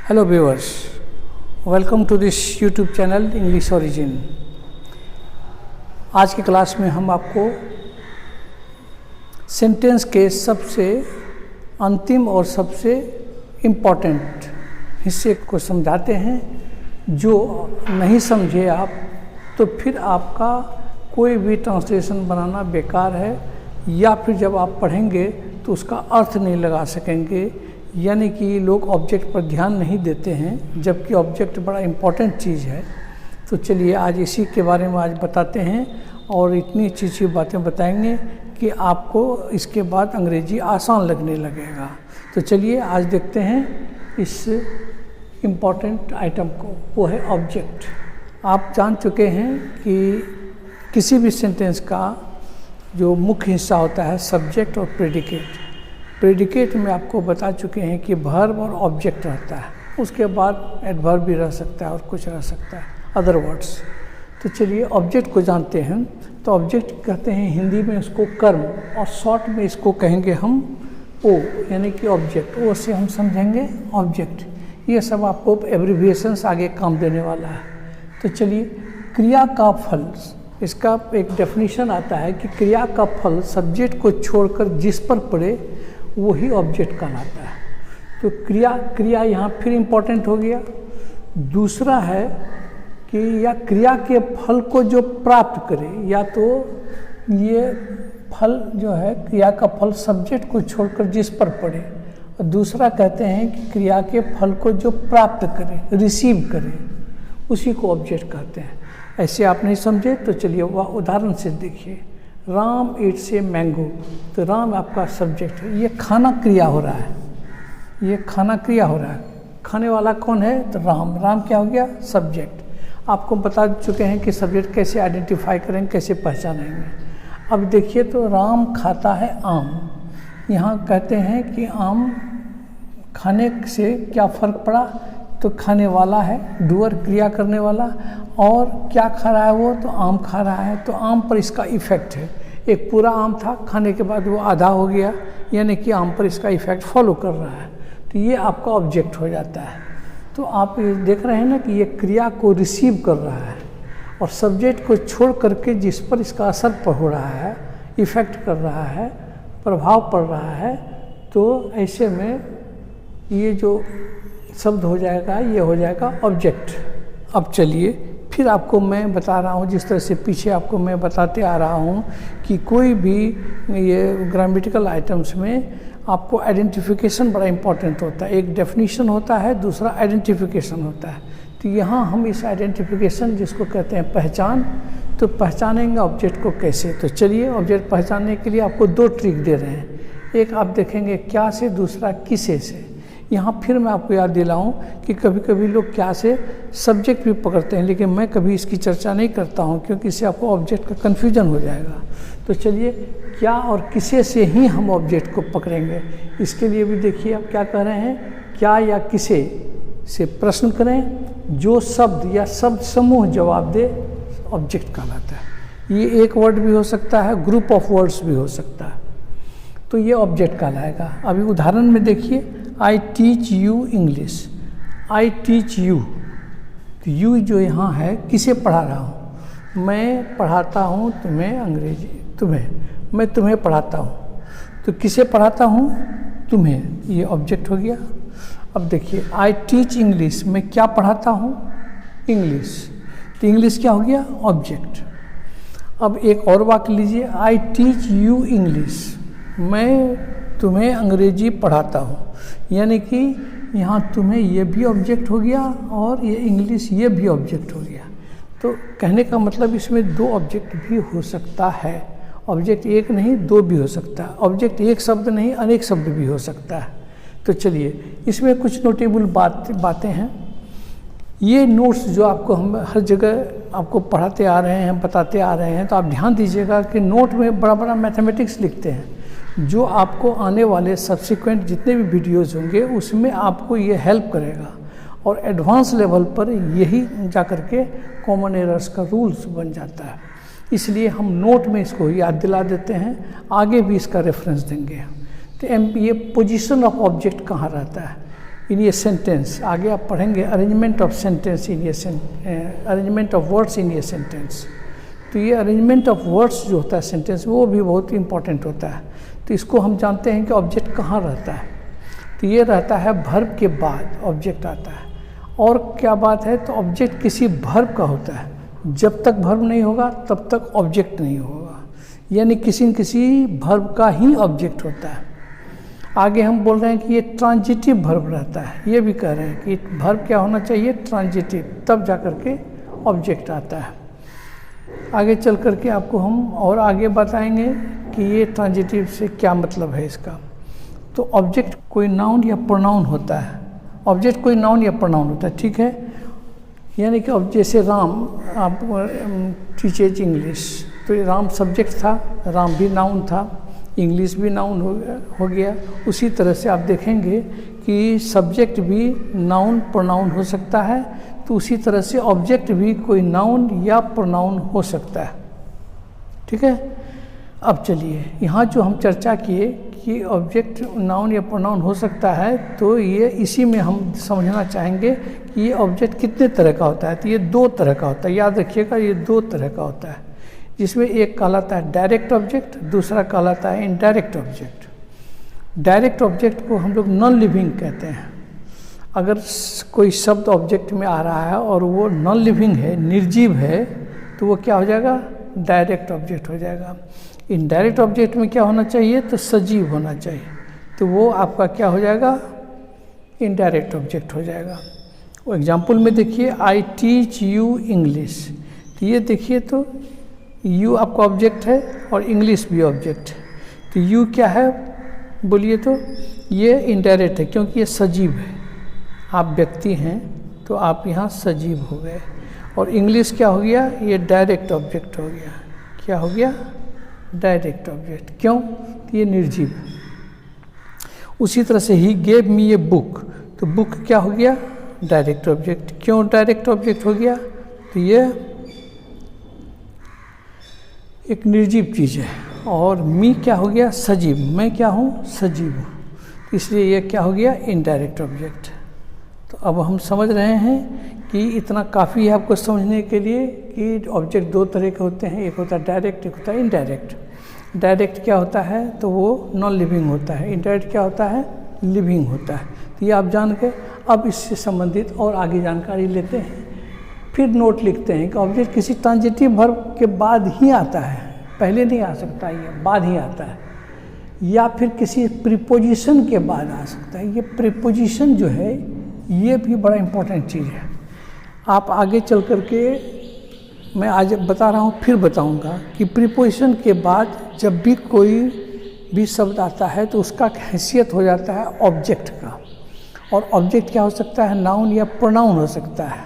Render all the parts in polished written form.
Hello viewers, welcome to this YouTube channel English origin. आज की class में हम आपको सेंटेंस के सबसे अंतिम और सबसे इम्पॉर्टेंट हिस्से को समझाते हैं। जो नहीं समझे आप तो फिर आपका कोई भी ट्रांसलेशन बनाना बेकार है, या फिर जब आप पढ़ेंगे तो उसका अर्थ नहीं लगा सकेंगे। यानी कि लोग ऑब्जेक्ट पर ध्यान नहीं देते हैं, जबकि ऑब्जेक्ट बड़ा इम्पॉर्टेंट चीज़ है। तो चलिए आज इसी के बारे में आज बताते हैं और इतनी अच्छी अच्छी बातें बताएंगे कि आपको इसके बाद अंग्रेजी आसान लगने लगेगा। तो चलिए आज देखते हैं इस इम्पॉर्टेंट आइटम को, वो है ऑब्जेक्ट। आप जान चुके हैं कि किसी भी सेंटेंस का जो मुख्य हिस्सा होता है सब्जेक्ट और प्रेडिकेट। प्रेडिकेट में आपको बता चुके हैं कि वर्ब और ऑब्जेक्ट रहता है, उसके बाद एडवर्ब भी रह सकता है और कुछ रह सकता है अदर वर्ड्स। तो चलिए ऑब्जेक्ट को जानते हैं। तो ऑब्जेक्ट कहते हैं हिंदी में उसको कर्म, और शॉर्ट में इसको कहेंगे हम ओ, यानी कि ऑब्जेक्ट। ओ से हम समझेंगे ऑब्जेक्ट। ये सब आपको एब्रिविएशंस आगे काम देने वाला है। तो चलिए क्रिया का फल, इसका एक डेफिनेशन आता है कि क्रिया का फल सब्जेक्ट को छोड़कर जिस पर पड़े वही ऑब्जेक्ट कहलाता है। तो क्रिया यहाँ फिर इम्पोर्टेंट हो गया। दूसरा है कि या क्रिया के फल को जो प्राप्त करे, या तो ये फल जो है क्रिया का फल सब्जेक्ट को छोड़कर जिस पर पड़े, और दूसरा कहते हैं कि क्रिया के फल को जो प्राप्त करे, रिसीव करे, उसी को ऑब्जेक्ट कहते हैं। ऐसे आप नहीं समझे तो चलिए वह उदाहरण से देखिए। राम ईट्स ए मैंगो, तो राम आपका सब्जेक्ट है। ये खाना क्रिया हो रहा है, ये खाना क्रिया हो रहा है। खाने वाला कौन है? तो राम। राम क्या हो गया? सब्जेक्ट। आपको बता चुके हैं कि सब्जेक्ट कैसे आइडेंटिफाई करेंगे, कैसे पहचानेंगे। अब देखिए तो राम खाता है आम। यहाँ कहते हैं कि आम खाने से क्या फ़र्क पड़ा? तो खाने वाला है, डूअर क्रिया करने वाला, और क्या खा रहा है वो? तो आम खा रहा है। तो आम पर इसका इफ़ेक्ट है। एक पूरा आम था, खाने के बाद वो आधा हो गया, यानी कि आम पर इसका इफ़ेक्ट फॉलो कर रहा है। तो ये आपका ऑब्जेक्ट हो जाता है। तो आप ये देख रहे हैं ना कि ये क्रिया को रिसीव कर रहा है, और सब्जेक्ट को छोड़ करके जिस पर इसका असर हो रहा है, इफ़ेक्ट कर रहा है, प्रभाव पड़ रहा है, तो ऐसे में ये जो शब्द हो जाएगा, ये हो जाएगा ऑब्जेक्ट। अब चलिए फिर आपको मैं बता रहा हूँ, जिस तरह से पीछे आपको मैं बताते आ रहा हूँ कि कोई भी ये ग्रामेटिकल आइटम्स में आपको आइडेंटिफिकेशन बड़ा इम्पॉर्टेंट होता है। एक डेफिनेशन होता है, दूसरा आइडेंटिफिकेशन होता है। तो यहाँ हम इस आइडेंटिफिकेशन जिसको कहते हैं पहचान, तो पहचानेंगे ऑब्जेक्ट को कैसे। तो चलिए ऑब्जेक्ट पहचानने के लिए आपको दो ट्रिक दे रहे हैं। एक आप देखेंगे क्या से, दूसरा किसे से। यहाँ फिर मैं आपको याद दिलाऊं कि कभी कभी लोग क्या से सब्जेक्ट भी पकड़ते हैं, लेकिन मैं कभी इसकी चर्चा नहीं करता हूँ क्योंकि इससे आपको ऑब्जेक्ट का कन्फ्यूजन हो जाएगा। तो चलिए क्या और किसे से ही हम ऑब्जेक्ट को पकड़ेंगे। इसके लिए भी देखिए आप क्या कह रहे हैं, क्या या किसे से प्रश्न करें, जो शब्द या शब्द समूह जवाब दे, ऑब्जेक्ट कहलाता है। ये एक वर्ड भी हो सकता है, ग्रुप ऑफ वर्ड्स भी हो सकता है, तो ये ऑब्जेक्ट कहलाएगा। अभी उदाहरण में देखिए, I teach you English. I teach you, तो यू जो यहाँ है किसे पढ़ा रहा हूँ? मैं पढ़ाता हूँ तुम्हें अंग्रेजी, तुम्हें, मैं तुम्हें पढ़ाता हूँ। तो किसे पढ़ाता हूँ? तुम्हें। ये ऑब्जेक्ट हो गया। अब देखिए आई टीच इंग्लिश, मैं क्या पढ़ाता हूँ? इंग्लिश। तो इंग्लिश क्या हो गया? ऑब्जेक्ट। अब एक और वाक्य लीजिए, आई टीच यू इंग्लिश, मैं तुम्हें अंग्रेजी पढ़ाता हूँ। यानी कि यहाँ तुम्हें ये भी ऑब्जेक्ट हो गया और ये इंग्लिश ये भी ऑब्जेक्ट हो गया। तो कहने का मतलब इसमें दो ऑब्जेक्ट भी हो सकता है। ऑब्जेक्ट एक नहीं, दो भी हो सकता है। ऑब्जेक्ट एक शब्द नहीं, अनेक शब्द भी हो सकता है। तो चलिए इसमें कुछ नोटेबल बातें हैं। ये नोट्स जो आपको हम हर जगह आपको पढ़ाते आ रहे हैं, बताते आ रहे हैं, तो आप ध्यान दीजिएगा कि नोट में बड़ा बड़ा मैथमेटिक्स लिखते हैं, जो आपको आने वाले सब्सिक्वेंट जितने भी वीडियोज़ होंगे उसमें आपको ये हेल्प करेगा। और एडवांस लेवल पर यही जा कर के कॉमन एरर्स का रूल्स बन जाता है। इसलिए हम नोट में इसको याद दिला देते हैं, आगे भी इसका रेफरेंस देंगे। तो ये पोजीशन ऑफ ऑब्जेक्ट कहाँ रहता है, इन ए सेंटेंस, आगे आप पढ़ेंगे arrangement of sentence in A arrangement of words in a sentence. तो ये अरेंजमेंट ऑफ वर्ड्स जो होता है सेंटेंस, वो भी बहुत इंपॉर्टेंट होता है। तो इसको हम जानते हैं कि ऑब्जेक्ट कहाँ रहता है, तो ये रहता है वर्ब के बाद ऑब्जेक्ट आता है। और क्या बात है, तो ऑब्जेक्ट किसी वर्ब का होता है, जब तक वर्ब नहीं होगा तब तक ऑब्जेक्ट नहीं होगा, यानी किसी न किसी वर्ब का ही ऑब्जेक्ट होता है। आगे हम बोल रहे हैं कि ये ट्रांजिटिव वर्ब रहता है, ये भी कह रहे हैं कि वर्ब क्या होना चाहिए, ट्रांजिटिव, तब जा कर के ऑब्जेक्ट आता है। आगे चल कर के आपको हम और आगे बताएंगे कि ये ट्रांजिटिव से क्या मतलब है इसका। तो ऑब्जेक्ट कोई नाउन या प्रोनाउन होता है, ऑब्जेक्ट कोई नाउन या प्रोनाउन होता है, ठीक है। यानी कि अब जैसे राम, आप टीचेज इंग्लिश, तो राम सब्जेक्ट था, राम भी नाउन था, इंग्लिश भी नाउन हो गया। उसी तरह से आप देखेंगे कि सब्जेक्ट भी नाउन प्रोनाउन हो सकता है, तो उसी तरह से ऑब्जेक्ट भी कोई नाउन या प्रोनाउन हो सकता है, ठीक है। अब चलिए यहाँ जो हम चर्चा किए कि ऑब्जेक्ट नाउन या प्रोनाउन हो सकता है, तो ये इसी में हम समझना चाहेंगे कि ये ऑब्जेक्ट कितने तरह का होता है। तो ये दो तरह का होता है, याद रखिएगा, ये दो तरह का होता है, जिसमें एक कहलाता है डायरेक्ट ऑब्जेक्ट, दूसरा कहलाता है इनडायरेक्ट ऑब्जेक्ट। डायरेक्ट ऑब्जेक्ट को हम लोग नॉन लिविंग कहते हैं। अगर कोई शब्द ऑब्जेक्ट में आ रहा है और वो नॉन लिविंग है, निर्जीव है, तो वो क्या हो जाएगा, डायरेक्ट ऑब्जेक्ट हो जाएगा। इनडायरेक्ट ऑब्जेक्ट में क्या होना चाहिए, तो सजीव होना चाहिए, तो वो आपका क्या हो जाएगा, इनडायरेक्ट ऑब्जेक्ट हो जाएगा। वो एग्जाम्पल में देखिए, आई टीच यू इंग्लिश, तो ये देखिए, तो यू आपका ऑब्जेक्ट है और इंग्लिश भी ऑब्जेक्ट है। तो यू क्या है बोलिए, तो ये इनडायरेक्ट है क्योंकि ये सजीव है, आप व्यक्ति हैं तो आप यहाँ सजीव हो गए। और इंग्लिश क्या हो गया, ये डायरेक्ट ऑब्जेक्ट हो गया। क्या हो गया, डायरेक्ट ऑब्जेक्ट, क्यों, तो ये निर्जीव। उसी तरह से he gave me a book, तो बुक क्या हो गया, डायरेक्ट ऑब्जेक्ट। क्यों डायरेक्ट ऑब्जेक्ट हो गया, तो ये एक निर्जीव चीज़ है। और मी क्या हो गया, सजीव, मैं क्या हूँ, सजीव हूँ, इसलिए ये क्या हो गया, इनडायरेक्ट ऑब्जेक्ट। तो अब हम समझ रहे हैं कि इतना काफ़ी है आपको समझने के लिए कि ऑब्जेक्ट दो तरह के होते हैं, एक होता है डायरेक्ट, एक होता है इनडायरेक्ट। डायरेक्ट क्या होता है, तो वो नॉन लिविंग होता है, इनडायरेक्ट क्या होता है, लिविंग होता है। तो ये आप जान के अब इससे संबंधित और आगे जानकारी लेते हैं, फिर नोट लिखते हैं कि ऑब्जेक्ट किसी ट्रांजिटिव वर्ब के बाद ही आता है, पहले नहीं आ सकता, ये बाद ही आता है, या फिर किसी प्रीपोजिशन के बाद आ सकता है। ये प्रीपोजिशन जो है ये भी बड़ा इम्पोर्टेंट चीज़ है। आप आगे चल कर के, मैं आज बता रहा हूँ फिर बताऊँगा कि प्रीपोजिशन के बाद जब भी कोई भी शब्द आता है तो उसका हैसियत हो जाता है ऑब्जेक्ट का। और ऑब्जेक्ट क्या हो सकता है, नाउन या प्रोनाउन हो सकता है,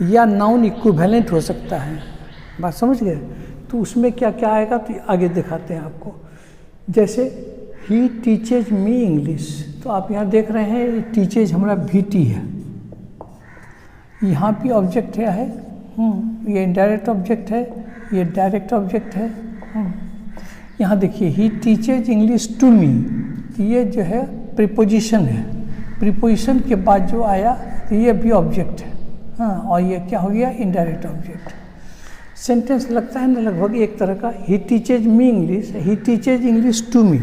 या नाउन इक्विवेलेंट हो सकता है। बात समझ गए, तो उसमें क्या क्या आएगा तो आगे दिखाते हैं आपको। जैसे ही टीचेज मी इंग्लिश, तो आप यहाँ देख रहे हैं टीचेज हमारा VT है, यहाँ भी ऑब्जेक्ट है, ये इनडायरेक्ट ऑब्जेक्ट है, ये डायरेक्ट ऑब्जेक्ट है। यहाँ देखिए ही टीचेज इंग्लिश टू मी, ये जो है प्रीपोजिशन है, प्रीपोजिशन के बाद जो आया तो ये भी ऑब्जेक्ट है, हाँ, और ये क्या हो गया, इनडायरेक्ट ऑब्जेक्ट। सेंटेंस लगता है ना लगभग एक तरह का, he teaches me English, he teaches English to me.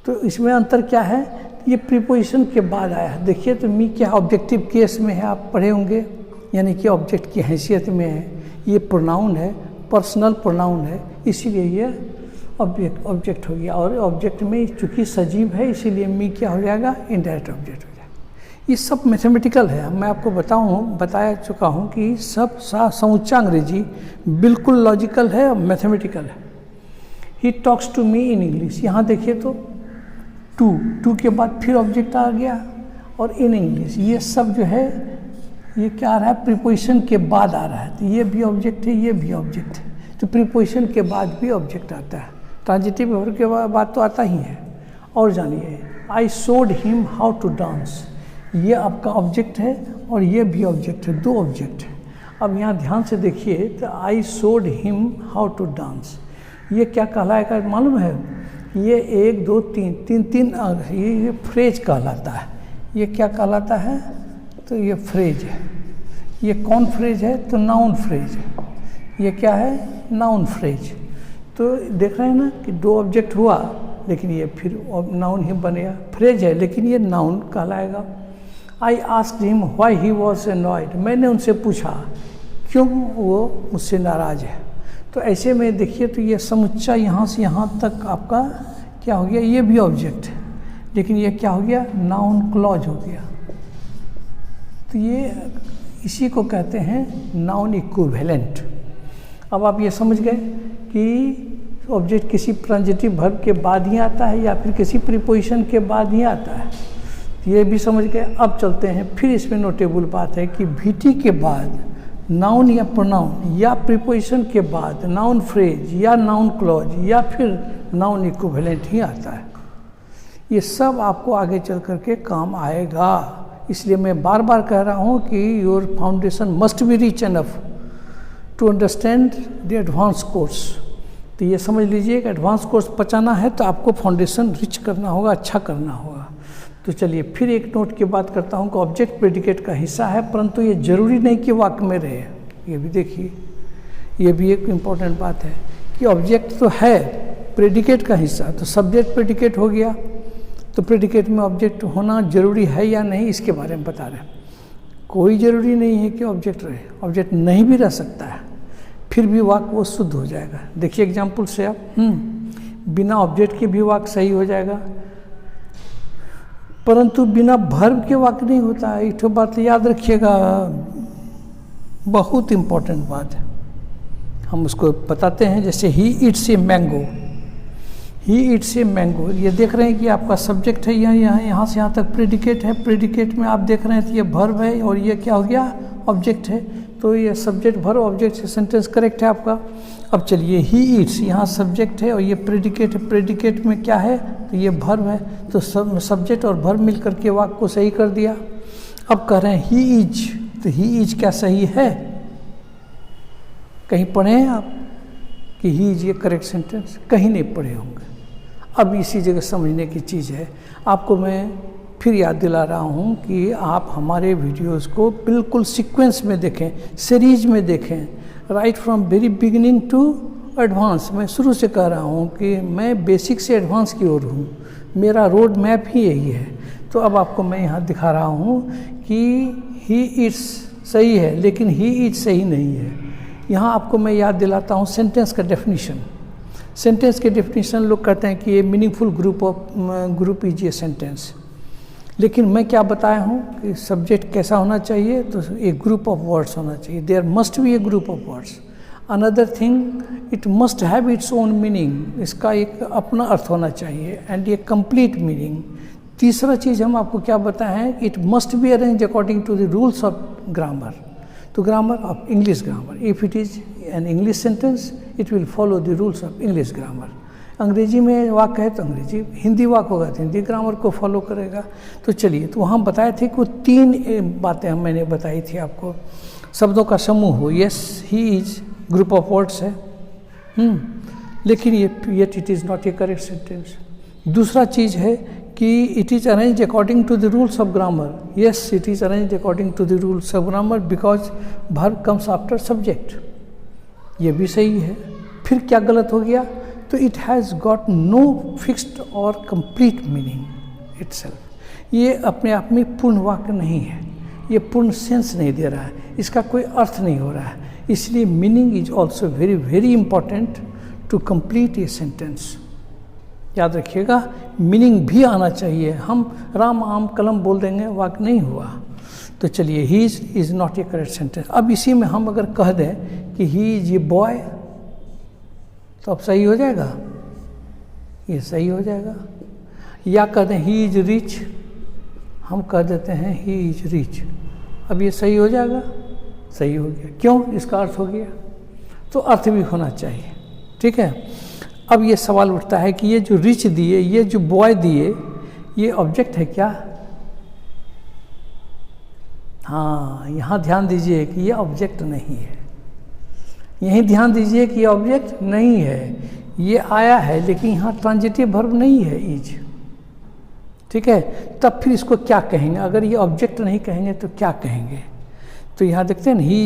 तो इसमें अंतर क्या है, ये प्रीपोजिशन के बाद आया है। देखिए तो मी क्या ऑब्जेक्टिव केस में है, आप पढ़े होंगे, यानी कि ऑब्जेक्ट की हैसियत में है। ये प्रोनाउन है, पर्सनल प्रोनाउन है, इसीलिए ये ऑब्जेक्ट हो गया। और ऑब्जेक्ट में चूँकि सजीव है इसीलिए मी क्या हो जाएगा, इनडायरेक्ट ऑब्जेक्ट हो जाएगा। ये सब मैथमेटिकल है, मैं आपको बताया चुका हूँ कि सब समूचा अंग्रेजी बिल्कुल लॉजिकल है और मैथमेटिकल है। He talks to me in English, यहाँ देखिए तो टू के बाद फिर ऑब्जेक्ट आ गया, और इन इंग्लिश ये सब जो है ये क्या आ रहा है, प्रीपोजिशन के बाद आ रहा है। तो ये भी ऑब्जेक्ट है, ये भी ऑब्जेक्ट है, तो प्रीपोजिशन के बाद भी ऑब्जेक्ट आता है। ट्रांजिटिव वर्ब के बाद तो आता ही है। और जानिए, I showed him how to dance, ये आपका ऑब्जेक्ट है और ये भी ऑब्जेक्ट है, दो ऑब्जेक्ट है। अब यहाँ ध्यान से देखिए तो I showed him how to dance, ये क्या कहलाएगा मालूम है, ये 1 2 3 ये फ्रेज कहलाता है। ये क्या कहलाता है? तो ये फ्रेज है। ये कौन फ्रेज है? तो नाउन फ्रेज है। ये क्या है? Noun phrase. तो देख रहे हैं ना कि दो ऑब्जेक्ट हुआ, लेकिन ये फिर नाउन ही बनेगा। फ्रेज है लेकिन ये नाउन कहलाएगा। I asked him why he was annoyed. मैंने उनसे पूछा क्यों वो मुझसे नाराज़ है। तो ऐसे में देखिए तो ये समुच्चा यहाँ से यहाँ तक आपका क्या हो गया? ये भी ऑब्जेक्ट है, लेकिन ये क्या हो गया? नाउन क्लॉज हो गया। तो ये इसी को कहते हैं नाउन इक्विवेलेंट। अब आप ये समझ गए कि ऑब्जेक्ट किसी ट्रांजिटिव वर्ब के बाद ही आता है या फिर किसी प्रीपोजिशन के बाद ही आता है, तो ये भी समझ गए। अब चलते हैं, फिर इसमें नोटेबल बात है कि VT के बाद नाउन या प्रोनाउन या प्रीपोजिशन के बाद नाउन फ्रेज या नाउन क्लॉज या फिर नाउन इक्विवेलेंट ही आता है। ये सब आपको आगे चल करके काम आएगा। इसलिए मैं बार बार कह रहा हूँ कि your foundation must be rich enough to understand the advance course. तो ये समझ लीजिए कि एडवांस कोर्स पचाना है तो आपको फाउंडेशन रिच करना होगा, अच्छा करना होगा। तो चलिए फिर एक नोट की बात करता हूँ कि ऑब्जेक्ट प्रेडिकेट का हिस्सा है, परंतु ये जरूरी नहीं कि वाक्य में रहे। ये भी देखिए, ये भी एक इम्पॉर्टेंट बात है कि ऑब्जेक्ट तो है प्रेडिकेट का हिस्सा, तो सब्जेक्ट प्रेडिकेट हो गया, तो प्रेडिकेट में ऑब्जेक्ट होना जरूरी है या नहीं, इसके बारे में बता रहे हैं। कोई ज़रूरी नहीं है कि ऑब्जेक्ट रहे, ऑब्जेक्ट नहीं भी रह सकता है, फिर भी वाक्य वो शुद्ध हो जाएगा। देखिए एग्जाम्पल से आप बिना ऑब्जेक्ट के भी वाक्य सही हो जाएगा, परंतु बिना वर्ब के वाक्य नहीं होता है। एक बात याद रखिएगा, बहुत इम्पोर्टेंट बात है, हम उसको बताते हैं। जैसे he eats a mango, he eats a mango, ये देख रहे हैं कि आपका सब्जेक्ट है यहाँ से यहाँ तक प्रेडिकेट है। प्रेडिकेट में आप देख रहे हैं तो ये वर्ब है और ये क्या हो गया? ऑब्जेक्ट है। तो ये सब्जेक्ट वर्ब ऑब्जेक्ट से सेंटेंस करेक्ट है आपका। अब चलिए ही ईट्स, यहाँ सब्जेक्ट है और ये प्रेडिकेट है। प्रेडिकेट में क्या है? तो ये वर्ब है, तो सब्जेक्ट और वर्ब मिल करके वाक्य को सही कर दिया। अब कह रहे हैं ही इज, तो ही इज क्या सही है? कहीं पढ़े हैं आप कि ही इज ये करेक्ट सेंटेंस? कहीं नहीं पढ़े होंगे। अब इसी जगह समझने की चीज़ है। आपको मैं फिर याद दिला रहा हूँ कि आप हमारे वीडियोस को बिल्कुल सीक्वेंस में देखें, सीरीज में देखें, right from very beginning to advance. मैं शुरू से कह रहा हूँ कि मैं बेसिक से एडवांस की ओर हूँ, मेरा रोड मैप ही यही है। तो अब आपको मैं यहाँ दिखा रहा हूँ कि ही इट्स सही है, लेकिन ही इट्स सही नहीं है। यहाँ आपको मैं याद दिलाता हूँ सेंटेंस का डेफिनीशन। सेंटेंस के डेफिनेशन लोग कहते हैं कि ये meaningful group is a sentence, लेकिन मैं क्या बताया हूँ कि सब्जेक्ट कैसा होना चाहिए? तो एक ग्रुप ऑफ वर्ड्स होना चाहिए। There must be a group of words. Another thing, it must have its own meaning, इसका एक अपना अर्थ होना चाहिए एंड ए कंप्लीट मीनिंग। तीसरा चीज़ हम आपको क्या बताए हैं? It must be arrange according to the rules of grammar. तो grammar of English grammar, if it is an English sentence it will follow the rules of English grammar. अंग्रेजी में वाक्य है तो अंग्रेजी, हिंदी वाक्य होगा तो हिंदी ग्रामर को फॉलो करेगा। तो चलिए, तो वहाँ बताए थे कि वो तीन बातें मैंने बताई थी आपको। शब्दों का समूह हो, yes he is group of words है, लेकिन yet it is not a correct sentence. दूसरा चीज़ है कि it is arrange according to the rules of grammar, yes it is arrange according to the rules of grammar because verb comes after subject, ये भी सही है। फिर क्या गलत हो गया? तो it has got no fixed और कंप्लीट मीनिंग इटसेल्फ। ये अपने आप में पूर्ण वाक्य नहीं है, ये पूर्ण सेंस नहीं दे रहा है, इसका कोई अर्थ नहीं हो रहा है। इसलिए meaning is also very very important to complete a sentence. याद रखिएगा, मीनिंग भी आना चाहिए। हम राम आम कलम बोल देंगे, वाक्य नहीं हुआ। तो चलिए, he is not a correct sentence. अब इसी में हम अगर कह दें कि ही इज ए बॉय, तो अब सही हो जाएगा, ये सही हो जाएगा। या कह दें ही इज रिच, हम कह देते हैं ही इज रिच, अब ये सही हो जाएगा, सही हो गया। क्यों? इसका अर्थ हो गया, तो अर्थ भी होना चाहिए। ठीक है। अब ये सवाल उठता है कि ये जो रिच दिए, ये जो बॉय दिए, ये ऑब्जेक्ट है क्या? हाँ, यहाँ ध्यान दीजिए कि ये ऑब्जेक्ट नहीं है। यहीं ध्यान दीजिए कि ये ऑब्जेक्ट नहीं है। ये आया है लेकिन यहाँ ट्रांजिटिव वर्ब नहीं है इज, ठीक है, तब फिर इसको क्या कहेंगे? अगर ये ऑब्जेक्ट नहीं कहेंगे तो क्या कहेंगे? तो यहाँ देखते हैं ना, he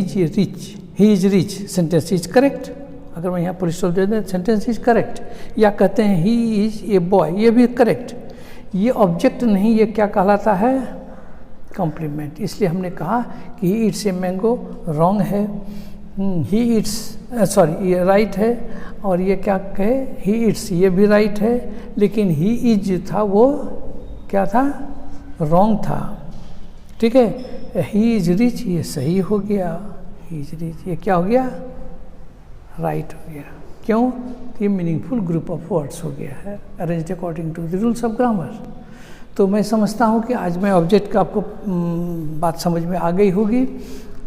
is rich, sentence is correct. अगर मैं यहाँ पुलिस दे दें, सेंटेंस इज करेक्ट। या कहते हैं ही इज ए बॉय, ये भी करेक्ट। ये ऑब्जेक्ट नहीं, ये क्या कहलाता है? कॉम्प्लीमेंट। इसलिए हमने कहा कि ही इट्स ए मैंगो रॉन्ग है, ही इट्स सॉरी ये राइट है, और ये क्या कहे? ही इट्स, ये भी राइट है, लेकिन ही इज था वो क्या था? रॉन्ग था। ठीक है, ही इज रिच, ये सही हो गया, ही इज रिच, ये क्या हो गया? राइट हो गया। क्यों? ये मीनिंगफुल ग्रुप ऑफ वर्ड्स हो गया है, arranged according to the rules of grammar. तो मैं समझता हूँ कि आज मैं ऑब्जेक्ट का आपको बात समझ में आ गई होगी।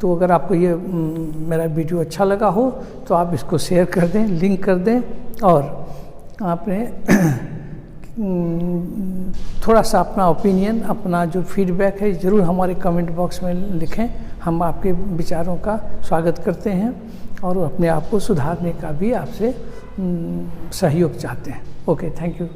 तो अगर आपको ये मेरा वीडियो अच्छा लगा हो तो आप इसको शेयर कर दें, लिंक कर दें, और आपने थोड़ा सा अपना ओपिनियन, अपना जो फीडबैक है ज़रूर हमारे कमेंट बॉक्स में लिखें। हम आपके विचारों का स्वागत करते हैं और अपने आप को सुधारने का भी आपसे सहयोग चाहते हैं। Okay, thank you.